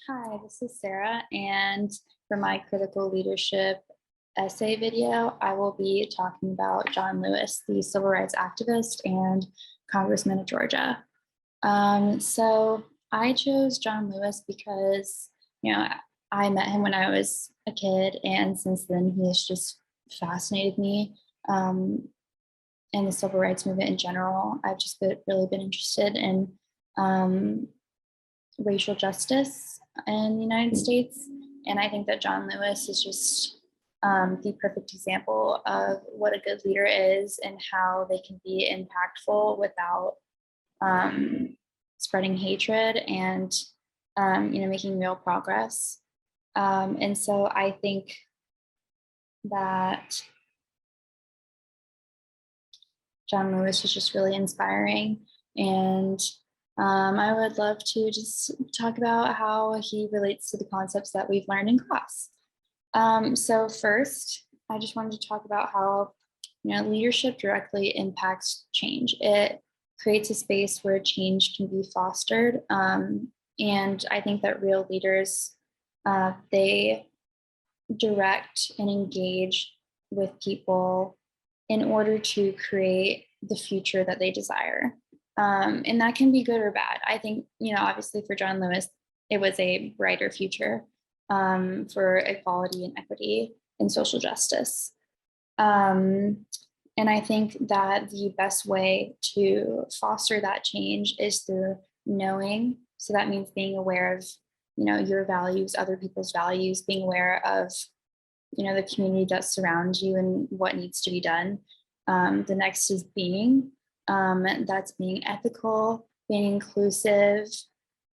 Hi, this is Sarah, and for my critical leadership essay video, I will be talking about John Lewis, the civil rights activist and congressman of Georgia. So I chose John Lewis because, you know, I met him when I was a kid, and since then he has just fascinated me um, in the civil rights movement in general. I've just really been interested in um, racial justice in the United States. And I think that John Lewis is just the perfect example of what a good leader is and how they can be impactful without um, spreading hatred and making real progress. And so I think that John Lewis is just really inspiring. And I would love to just talk about how he relates to the concepts that we've learned in class. So first, I just wanted to talk about how leadership directly impacts change. It creates a space where change can be fostered, and I think that real leaders they direct and engage with people in order to create the future that they desire. And that can be good or bad. I think, obviously for John Lewis, it was a brighter future for equality and equity and social justice. Um, and I think that the best way to foster that change is through knowing. So that means being aware of, your values, other people's values, being aware of the community that surrounds you and what needs to be done. The next is being. That's being ethical, being inclusive,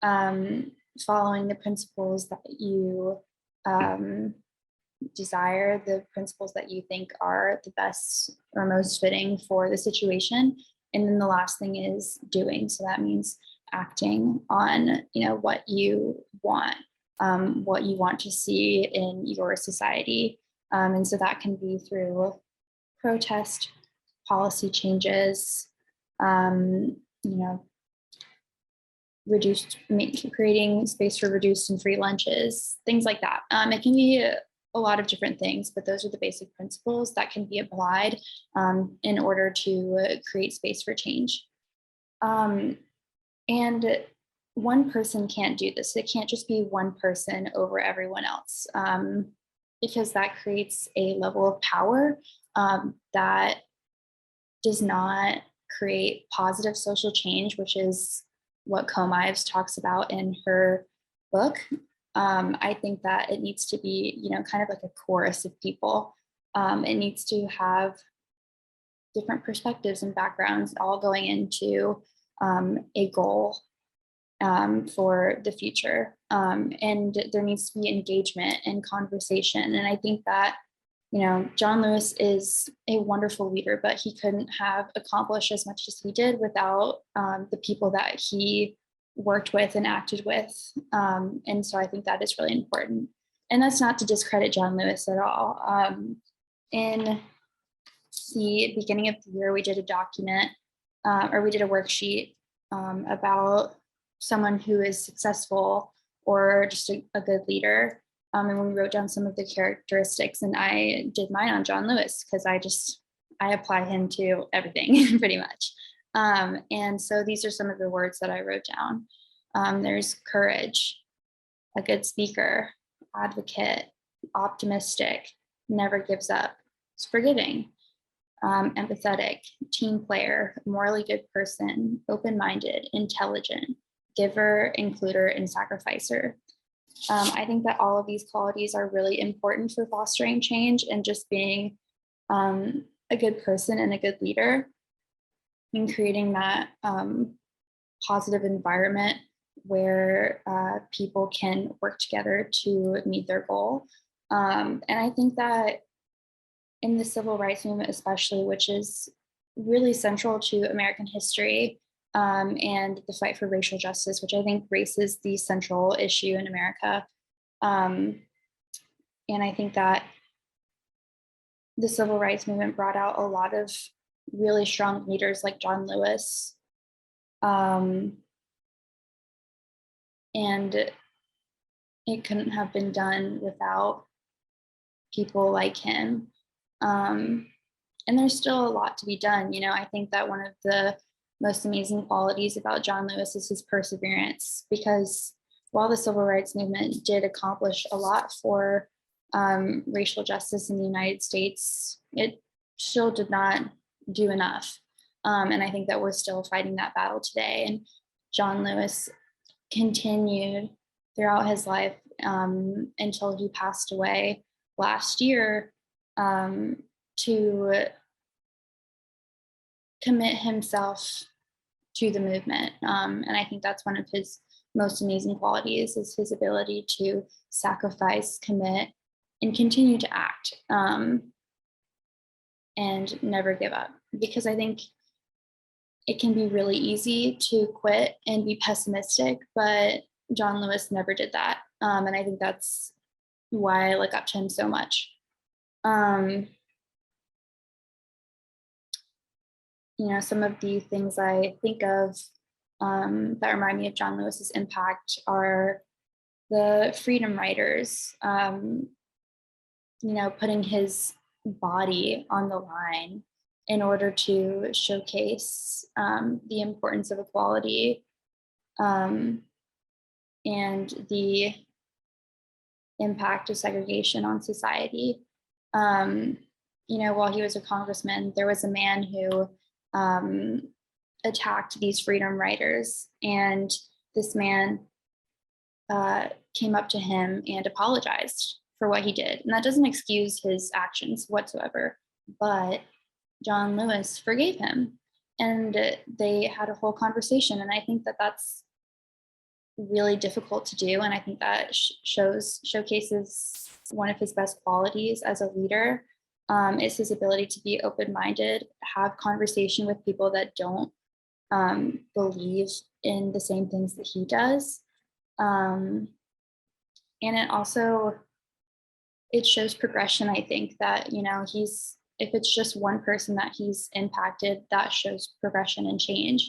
um, following the principles that you desire, the principles that you think are the best or most fitting for the situation. And then the last thing is doing. So that means acting on what you want to see in your society. And so that can be through protest, policy changes, um, you know, creating space for reduced and free lunches, things like that. It can be a lot of different things, but those are the basic principles that can be applied in order to create space for change. Um, and one person can't do this. It can't just be one person over everyone else, because that creates a level of power that does not create positive social change, which is what Combs Ives talks about in her book. I think that it needs to be, kind of like a chorus of people. It needs to have different perspectives and backgrounds all going into a goal for the future. And there needs to be engagement and conversation. And I think that, John Lewis is a wonderful leader, but he couldn't have accomplished as much as he did without the people that he worked with and acted with. And so I think that is really important. And that's not to discredit John Lewis at all. In the beginning of the year, we did a document or we did a worksheet about someone who is successful or just a good leader. And we wrote down some of the characteristics, and I did mine on John Lewis because I apply him to everything pretty much. And so these are some of the words that I wrote down. There's courage, a good speaker, advocate, optimistic, never gives up, it's forgiving, empathetic, team player, morally good person, open minded, intelligent, giver, includer, and sacrificer. I think that all of these qualities are really important for fostering change and just being a good person and a good leader and creating that positive environment where people can work together to meet their goal. And I think that in the civil rights movement, especially, which is really central to American history and the fight for racial justice, which I think race is the central issue in America. Um, and I think that the civil rights movement brought out a lot of really strong leaders like John Lewis. And it couldn't have been done without people like him. Um, and there's still a lot to be done. You know, I think that one of the most amazing qualities about John Lewis is his perseverance, because while the civil rights movement did accomplish a lot for racial justice in the United States, it still did not do enough. And I think that we're still fighting that battle today. And John Lewis continued throughout his life until he passed away last year, um, to commit himself to the movement. And I think that's one of his most amazing qualities, is his ability to sacrifice, commit, and continue to act, and never give up. Because I think it can be really easy to quit and be pessimistic, but John Lewis never did that. And I think that's why I look up to him so much. Um, some of the things I think of that remind me of John Lewis's impact are the freedom riders, putting his body on the line in order to showcase the importance of equality, um, and the impact of segregation on society. While he was a congressman, there was a man who attacked these freedom riders, and this man came up to him and apologized for what he did. And that doesn't excuse his actions whatsoever, but John Lewis forgave him, and they had a whole conversation. And I think that that's really difficult to do. And I think that showcases one of his best qualities as a leader, is his ability to be open-minded, have conversation with people that don't believe in the same things that he does. And it shows progression. I think that, if it's just one person that he's impacted, that shows progression and change.